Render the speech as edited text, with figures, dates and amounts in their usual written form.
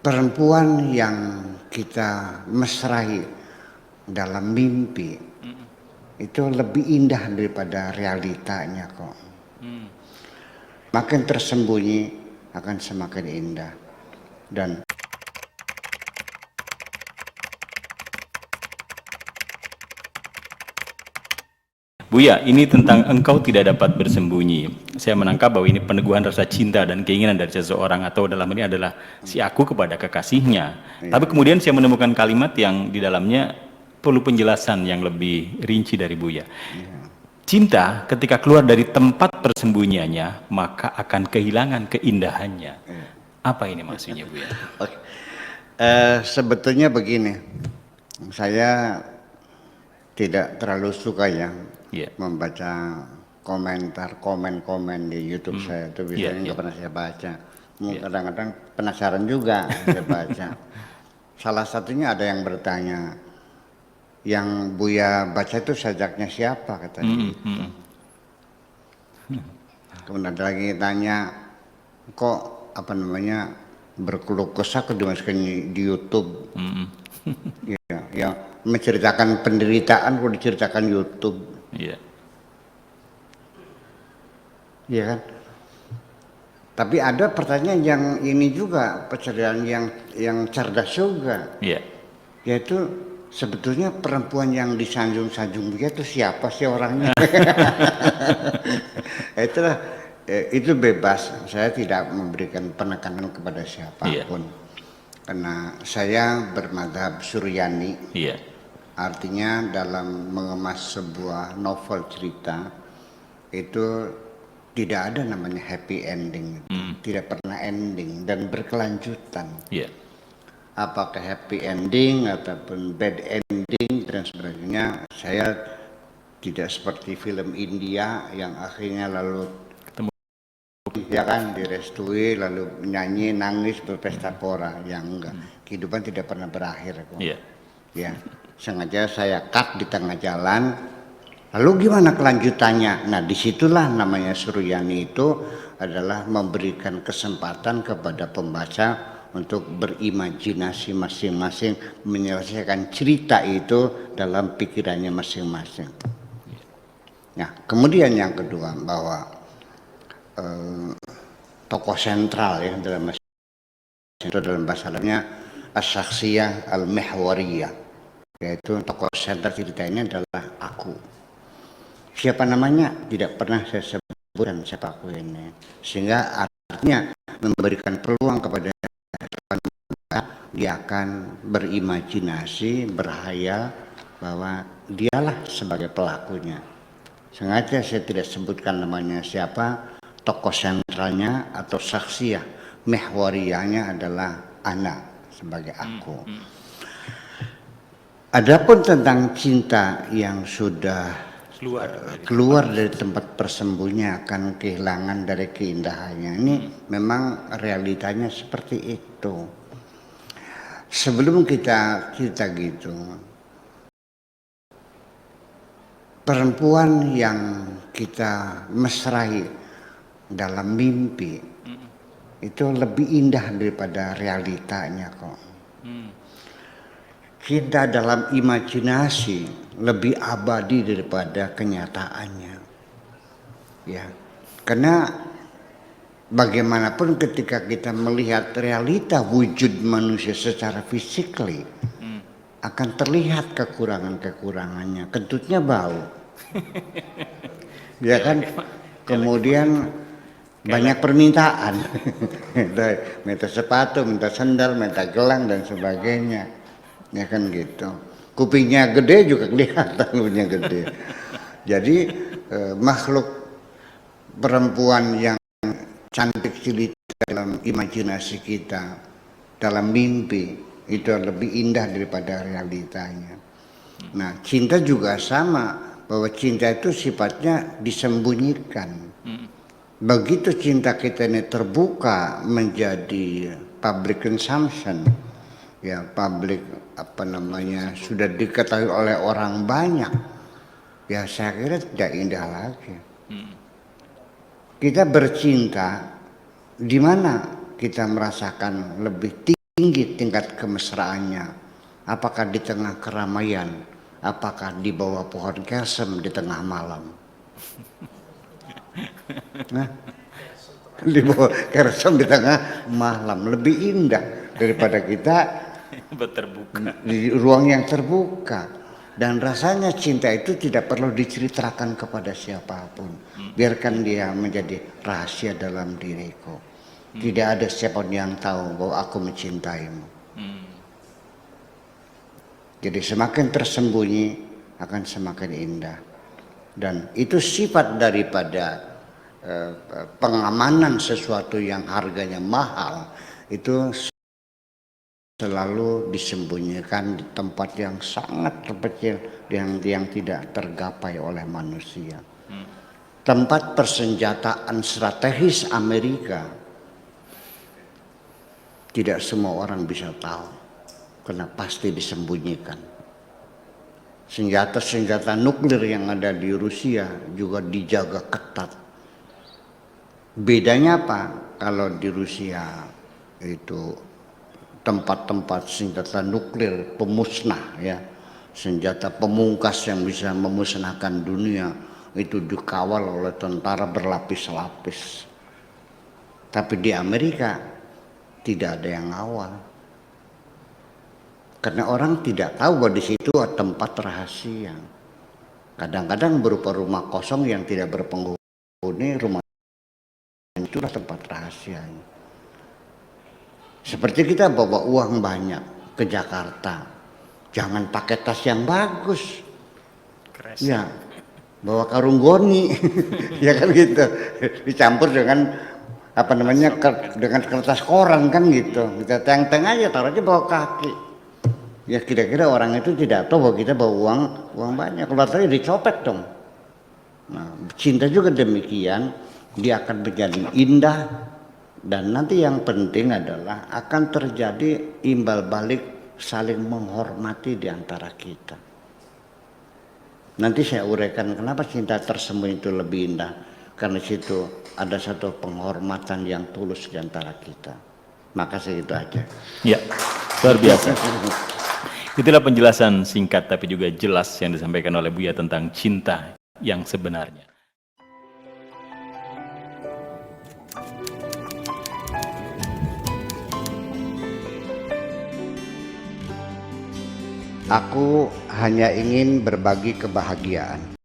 perempuan yang kita mesrai dalam mimpi itu lebih indah daripada realitanya kok. Makin tersembunyi akan semakin indah. Dan Buya, ini tentang engkau tidak dapat bersembunyi. Saya menangkap bahwa ini peneguhan rasa cinta dan keinginan dari seseorang, atau dalam ini adalah si aku kepada kekasihnya. Tapi kemudian saya menemukan kalimat yang di dalamnya perlu penjelasan yang lebih rinci dari Buya. Cinta ketika keluar dari tempat persembunyiannya, maka akan kehilangan keindahannya. Apa ini maksudnya, Buya? sebetulnya begini, saya tidak terlalu suka ya membaca komentar, komen di YouTube saya itu biasanya nggak pernah saya baca. Kadang-kadang penasaran juga saya baca. Salah satunya ada yang bertanya, yang Buya baca itu sajaknya siapa katanya gitu. Kemudian ada lagi tanya, kok apa namanya berkeluh kesah dimasukkan di YouTube. Ya, yang menceritakan penderitaan kok diceritakan YouTube. Iya kan? Tapi ada pertanyaan yang ini juga, pertanyaan yang cerdas juga. Yaitu sebetulnya perempuan yang disanjung-sanjung dia itu siapa sih orangnya? Itu bebas. Saya tidak memberikan penekanan kepada siapapun. Karena saya bermadzhab Suryani. Artinya dalam mengemas sebuah novel cerita itu tidak ada namanya happy ending, tidak pernah ending dan berkelanjutan. Apakah happy ending ataupun bad ending dan sebagainya, saya tidak seperti film India yang akhirnya lalu ya kan direstui lalu nyanyi nangis berpesta pora, yang enggak. Kehidupan tidak pernah berakhir kok. Ya, sengaja saya cut di tengah jalan. Lalu gimana kelanjutannya? Nah, disitulah namanya Suryani itu adalah memberikan kesempatan kepada pembaca untuk berimajinasi masing-masing, menyelesaikan cerita itu dalam pikirannya masing-masing. Nah, kemudian yang kedua, bahwa tokoh sentral ya dalam bahasa Arabnya as-syakhsiyah al-mihwariyah, yaitu tokoh sentral cerita ini adalah aku. Siapa namanya tidak pernah saya sebutkan siapa aku ini, sehingga artinya memberikan peluang kepada dia akan berimajinasi, berhayal bahwa dialah sebagai pelakunya. Sengaja saya tidak sebutkan namanya siapa, tokoh sentralnya atau syakhsiyah mihwariyahnya adalah ana, sebagai aku. Adapun tentang cinta yang sudah keluar dari tempat persembunyian akan kehilangan dari keindahannya, ini memang realitanya seperti itu. Sebelum kita gitu, perempuan yang kita mesrai dalam mimpi itu lebih indah daripada realitanya kok. Cinta dalam imajinasi lebih abadi daripada kenyataannya. Ya, karena bagaimanapun ketika kita melihat realita wujud manusia secara fisikly, akan terlihat kekurangan-kekurangannya. Kentutnya bau. Ya kan? Kemudian banyak permintaan. Minta sepatu, minta sandal, minta gelang dan sebagainya. Ya kan gitu. Kupingnya gede juga kelihatan kupingnya gede. Jadi makhluk perempuan yang cantik jelita dalam imajinasi kita, dalam mimpi, itu lebih indah daripada realitanya. Nah, cinta juga sama, bahwa cinta itu sifatnya disembunyikan. Begitu cinta kita ini terbuka menjadi public consumption, ya public sudah diketahui oleh orang banyak, ya saya kira tidak indah lagi. Kita bercinta di mana kita merasakan lebih tinggi tinggi tingkat kemesraannya? Apakah di tengah keramaian? Apakah di bawah pohon kersem di tengah malam? Nah, di bawah kersem di tengah malam lebih indah daripada kita terbuka di ruang yang terbuka. Dan rasanya cinta itu tidak perlu diceritakan kepada siapapun. Biarkan dia menjadi rahasia dalam diriku. Tidak ada siapapun yang tahu bahwa aku mencintaimu. Jadi semakin tersembunyi akan semakin indah. Dan itu sifat daripada pengamanan sesuatu yang harganya mahal, itu selalu disembunyikan di tempat yang sangat terpencil, yang tidak tergapai oleh manusia. Tempat persenjataan strategis Amerika tidak semua orang bisa tahu, karena pasti disembunyikan. Senjata-senjata nuklir yang ada di Rusia juga dijaga ketat. Bedanya apa? Kalau di Rusia itu tempat-tempat senjata nuklir pemusnah, ya, senjata pemungkas yang bisa memusnahkan dunia, itu dikawal oleh tentara berlapis-lapis. Tapi di Amerika tidak ada yang ngawal, karena orang tidak tahu bahwa di situ ada tempat rahasia. Kadang-kadang berupa rumah kosong yang tidak berpenghuni, rumah itulah tempat rahasianya. Seperti kita bawa uang banyak ke Jakarta, jangan pakai tas yang bagus. Kres. Ya, bawa karung goni, ya kan gitu, dicampur dengan apa namanya dengan kertas koran kan gitu. Kita teng-teng aja, taruh aja bawa kaki. Ya kira-kira orang itu tidak tahu bahwa kita bawa uang banyak. Kalau tadi dicopet dong. Nah, cinta juga demikian, dia akan menjadi indah. Dan nanti yang penting adalah akan terjadi imbal balik saling menghormati di antara kita. Nanti saya uraikan kenapa cinta tersembunyi itu lebih indah. Karena situ ada satu penghormatan yang tulus di antara kita. Maka segitu aja. Ya, luar biasa. Itulah penjelasan singkat tapi juga jelas yang disampaikan oleh Buya tentang cinta yang sebenarnya. Aku hanya ingin berbagi kebahagiaan.